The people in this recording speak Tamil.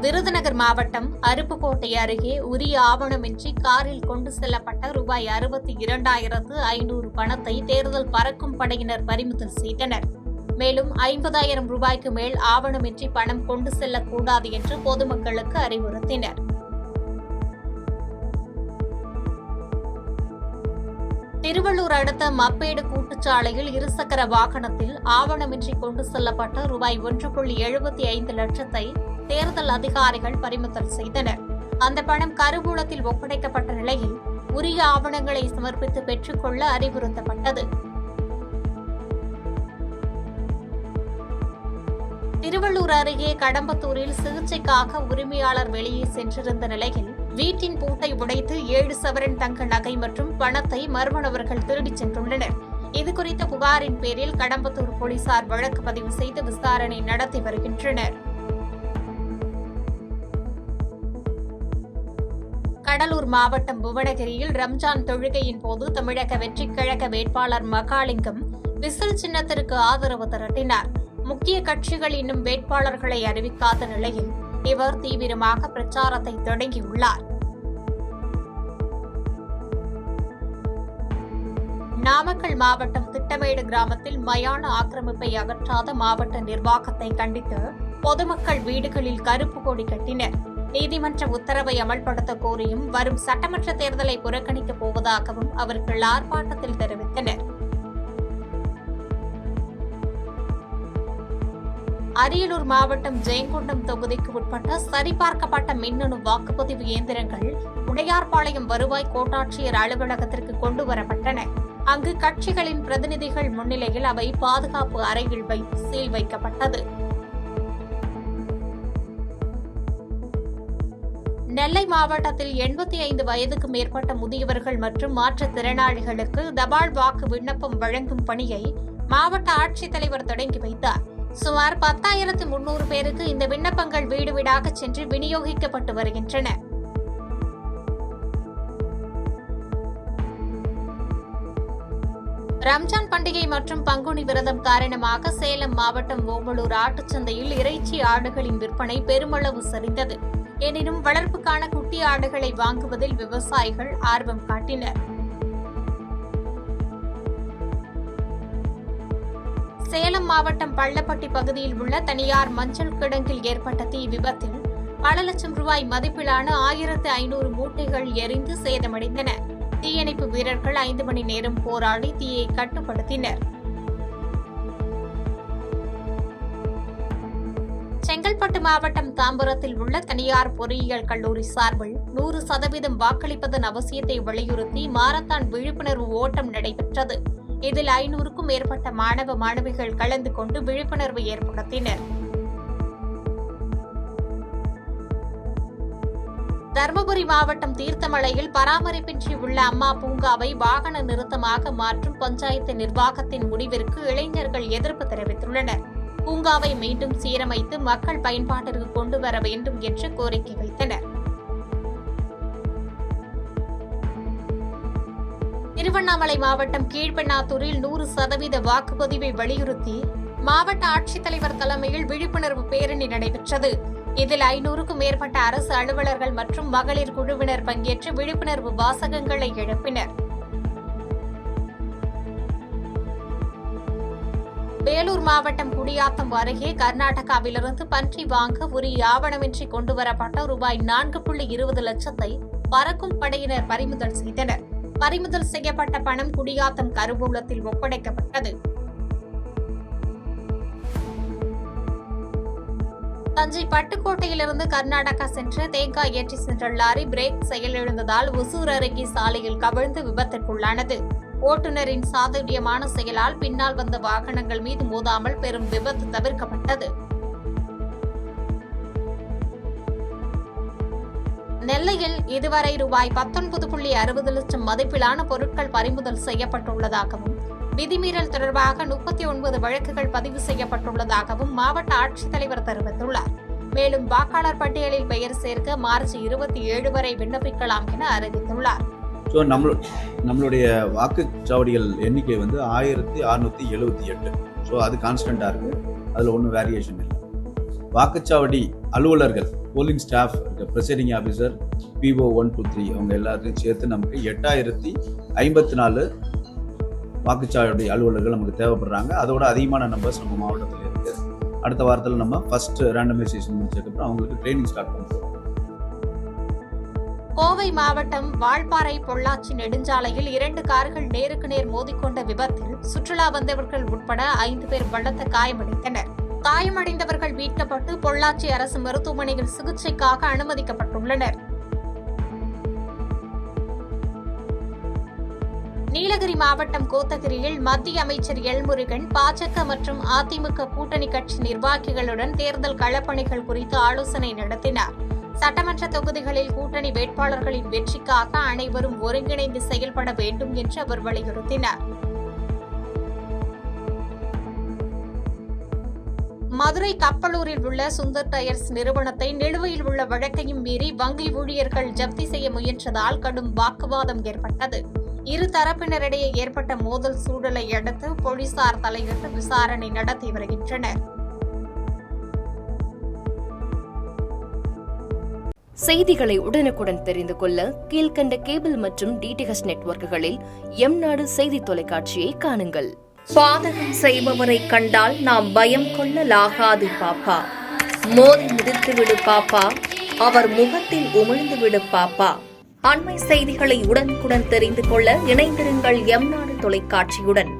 விருதுநகர் மாவட்டம் அருப்புக்கோட்டை அருகே உரிய ஆவணமின்றி காரில் கொண்டு செல்லப்பட்ட ரூபாய் 62,500 பணத்தை தேர்தல் பறக்கும் படையினர் பறிமுதல் செய்தனர். மேலும் 50,000 ரூபாய்க்கு மேல் ஆவணமின்றி பணம் கொண்டு செல்லக்கூடாது என்று பொதுமக்களுக்கு அறிவுறுத்தினர். திருவள்ளூர் அடுத்த மப்பேடு கூட்டுச்சாலையில் இருசக்கர வாகனத்தில் ஆவணமின்றி கொண்டு செல்லப்பட்ட ரூபாய் 1.75 லட்சத்தை தேர்தல் அதிகாரிகள் பறிமுதல் செய்தனர். அந்த பணம் கருவூலத்தில் ஒப்படைக்கப்பட்ட நிலையில் உரிய ஆவணங்களை சமர்ப்பித்து பெற்றுக்கொள்ள அறிவுறுத்தப்பட்டது. திருவள்ளூர் அருகே கடம்பத்தூரில் சிகிச்சைக்காக உரிமையாளர் வெளியே சென்றிருந்த நிலையில் வீட்டின் பூட்டை உடைத்து 7 சவரன் தங்க நகை மற்றும் பணத்தை மர்ம நபர்கள் திருடிச் சென்றுள்ளனர். இதுகுறித்த புகாரின் பேரில் கடம்பத்தூர் போலீசார் வழக்கு பதிவு செய்து விசாரணை நடத்தி வருகின்றனர். கடலூர் மாவட்டம் புவனகிரியில் ரம்ஜான் தொழுகையின் போது தமிழக வெற்றிக் கழக வேட்பாளர் மகாலிங்கம் விசில் சின்னத்திற்கு ஆதரவு திரட்டினார். முக்கிய கட்சிகள் இன்னும் வேட்பாளர்களை அறிவிக்காத நிலையில் இவர் தீவிரமாக பிரச்சாரத்தை தொடங்கியுள்ளார். நாமக்கல் மாவட்டம் திட்டமேடு கிராமத்தில் மயான ஆக்கிரமிப்பை அகற்றாத மாவட்ட நிர்வாகத்தை கண்டித்து பொதுமக்கள் வீடுகளில் கருப்பு கொடி கட்டினர். நீதிமன்ற உத்தரவை அமல்படுத்த கோரியும் வரும் சட்டமன்ற தேர்தலை புறக்கணிக்கப் போவதாகவும் அவர்கள் ஆர்ப்பாட்டத்தில் தெரிவித்தனர். அரியலூர் மாவட்டம் ஜெயங்கொண்டம் தொகுதிக்கு உட்பட்ட சரிபார்க்கப்பட்ட மின்னணு வாக்குப்பதிவு இயந்திரங்கள் உடையார்பாளையம் வருவாய் கோட்டாட்சியர் அலுவலகத்திற்கு கொண்டுவரப்பட்டன. அங்கு கட்சிகளின் பிரதிநிதிகள் முன்னிலையில் அவை பாதுகாப்பு அறையில் வைத்து சீல் வைக்கப்பட்டது. நெல்லை மாவட்டத்தில் 85 வயதுக்கு மேற்பட்ட முதியவர்கள் மற்றும் மாற்றுத்திறனாளிகளுக்கு தபால் வாக்கு விண்ணப்பம் வழங்கும் பணியை மாவட்ட ஆட்சித்தலைவர் தொடங்கி வைத்தார். சுமார் 10,300 பேருக்கு இந்த விண்ணப்பங்கள் வீடு வீடாக சென்று விநியோகிக்கப்பட்டு வருகின்றன. ரம்ஜான் பண்டிகை மற்றும் பங்குனி விரதம் காரணமாக சேலம் மாவட்டம் ஓமலூர் ஆட்டுச்சந்தையில் இறைச்சி ஆடுகளின் விற்பனை பெருமளவு சரிந்தது. எனினும் வளர்ப்புக்கான குட்டி ஆடுகளை வாங்குவதில் விவசாயிகள் ஆர்வம் காட்டினர். சேலம் மாவட்டம் பள்ளப்பட்டி பகுதியில் உள்ள தனியார் மஞ்சள் கிடங்கில் ஏற்பட்ட தீ விபத்தில் பல லட்சம் ரூபாய் மதிப்பிலான 1,500 மூட்டைகள் எரிந்து சேதமடைந்தன. தீயணைப்பு வீரர்கள் 5 மணி நேரம் போராடி தீயை கட்டுப்படுத்தினர். செங்கல்பட்டு மாவட்டம் தாம்பரத்தில் உள்ள தனியார் பொறியியல் கல்லூரி சார்பில் 100% வாக்களிப்பதன் அவசியத்தை வலியுறுத்தி மாரத்தான் விழிப்புணர்வு ஓட்டம் நடைபெற்றது. இதில் 500க்கும் மேற்பட்ட மாணவ மாணவிகள் கலந்து கொண்டு விழிப்புணர்வு ஏற்படுத்தினர். தருமபுரி மாவட்டம் தீர்த்தமலையில் பராமரிப்பின்றி உள்ள அம்மா பூங்காவை வாகன நிறுத்தமாக மாற்றும் பஞ்சாயத்து நிர்வாகத்தின் முடிவிற்கு இளைஞர்கள் எதிர்ப்பு தெரிவித்துள்ளனர். பூங்காவை மீண்டும் சீரமைத்து மக்கள் பயன்பாட்டிற்கு கொண்டு வர வேண்டும் என்று கோரிக்கை வைத்தனர். திருவண்ணாமலை மாவட்டம் கீழ்பெண்ணாத்தூரில் 100% வாக்குப்பதிவை வலியுறுத்தி மாவட்ட ஆட்சித்தலைவர் தலைமையில் விழிப்புணர்வு பேரணி நடைபெற்றது. இதில் 500க்கும் மேற்பட்ட அரசு அலுவலர்கள் மற்றும் மகளிர் குழுவினர் பங்கேற்று விழிப்புணர்வு வாசகங்களை எழுப்பினர். வேலூர் மாவட்டம் குடியாத்தம் அருகே கர்நாடகாவிலிருந்து பன்றி வாங்க உரிய ஆவணமின்றி கொண்டுவரப்பட்ட ரூபாய் 4.20 லட்சத்தை பறக்கும் படையினர் பறிமுதல் செய்தனர். பறிமுதல் செய்யப்பட்ட பணம் குடியாத்தம் கருவூலத்தில் ஒப்படைக்கப்பட்டது. தஞ்சை பட்டுக்கோட்டையிலிருந்து கர்நாடகா சென்ற தேங்காய் ஏற்றி சென்ற லாரி பிரேக் செயலிழந்ததால் ஒசூர் அருகே சாலையில் கவிழ்ந்து விபத்திற்குள்ளானது. ஓட்டுநரின் சாதுரியமான செயலால் பின்னால் வந்த வாகனங்கள் மீது மோதாமல் பெரும் விபத்து தவிர்க்கப்பட்டது. நெல்லையில் இதுவரை ரூபாய் 19.60 லட்சம் மதிப்பிலான பொருட்கள் பறிமுதல் செய்யப்பட்டுள்ளதாகவும் விதிமீறல் தொடர்பாக 39 வழக்குகள் பதிவு செய்யப்பட்டுள்ளதாகவும் மாவட்ட ஆட்சித்தலைவர் தெரிவித்துள்ளார். மேலும் வாக்காளர் பட்டியலில் பெயர் சேர்க்க மார்ச் 27 வரை விண்ணப்பிக்கலாம் என அறிவித்துள்ளார். ஸோ நம்மளுடைய வாக்குச்சாவடிகள் எண்ணிக்கை 1678. ஸோ அது கான்ஸ்டண்ட்டாக இருக்குது, அதில் ஒன்றும் வேரியேஷன் இல்லை. வாக்குச்சாவடி அலுவலர்கள் polling staff presiding officer PO 1 2 3 அவங்க எல்லாத்தையும் சேர்த்து நமக்கு 8054 வாக்குச்சாவடி அலுவலர்கள் நமக்கு தேவைப்படுறாங்க. அதோட அதிகமான நம்பர்ஸ் நம்ம மாவட்டத்தில் இருக்குது. அடுத்த வாரத்தில் நம்ம ஃபர்ஸ்ட் ரேண்டமைசேஷன் முடிச்சதுக்கப்புறம் அவங்களுக்கு ட்ரைனிங் ஸ்டார்ட் பண்ணுறோம். கோவை மாவட்டம் வால்பாறை பொள்ளாச்சி நெடுஞ்சாலையில் 2 கார்கள் நேருக்கு நேர் மோதிக்கொண்ட விபத்தில் சுற்றுலா வந்தவர்கள் உட்பட 5 பேர் பலத்த காயமடைந்தனர். காயமடைந்தவர்கள் மீட்கப்பட்டு பொள்ளாச்சி அரசு மருத்துவமனையில் சிகிச்சைக்காக அனுமதிக்கப்பட்டுள்ளனர். நீலகிரி மாவட்டம் கோத்தகிரியில் மத்திய அமைச்சர் எல் முருகன் பாஜக மற்றும் அதிமுக கூட்டணி கட்சி நிர்வாகிகளுடன் தேர்தல் களப்பணிகள் குறித்து ஆலோசனை நடத்தினார். சட்டமன்ற தொகுதிகளில் கூட்டணி வேட்பாளர்களின் வெற்றிக்காக அனைவரும் ஒருங்கிணைந்து செயல்பட வேண்டும் என்று அவர் வலியுறுத்தினார். மதுரை கப்பலூரில் உள்ள சுந்தர் டயர்ஸ் நிறுவனத்தை நிலுவையில் உள்ள வழக்கையும் மீறி வங்கி ஊழியர்கள் ஜப்தி செய்ய முயன்றதால் கடும் வாக்குவாதம் ஏற்பட்டது. இரு தரப்பினரிடையே ஏற்பட்ட மோதல் சூழலை அடுத்து போலீசார் தலையிட்டு விசாரணை நடத்தி வருகின்றனர். செய்திகளை உடனுக்குடன் தெரிந்து கொள்ள கீழ்கண்ட கேபிள் மற்றும் DTH நெட்வொர்க்குகளில் எம்நாடு செய்தி தொலைக்காட்சியை காணுங்கள். பாதகம் செய்பவரை கண்டால் நாம் பயம் கொள்ளலாகாது பாப்பா. மோதி மிதித்துவிடு பாப்பா, அவர் முகத்தில் உமிழ்ந்துவிடு பாப்பா. அண்மை செய்திகளை உடனுக்குடன் தெரிந்து கொள்ள இணைந்திருங்கள் எம்நாடு தொலைக்காட்சியுடன்.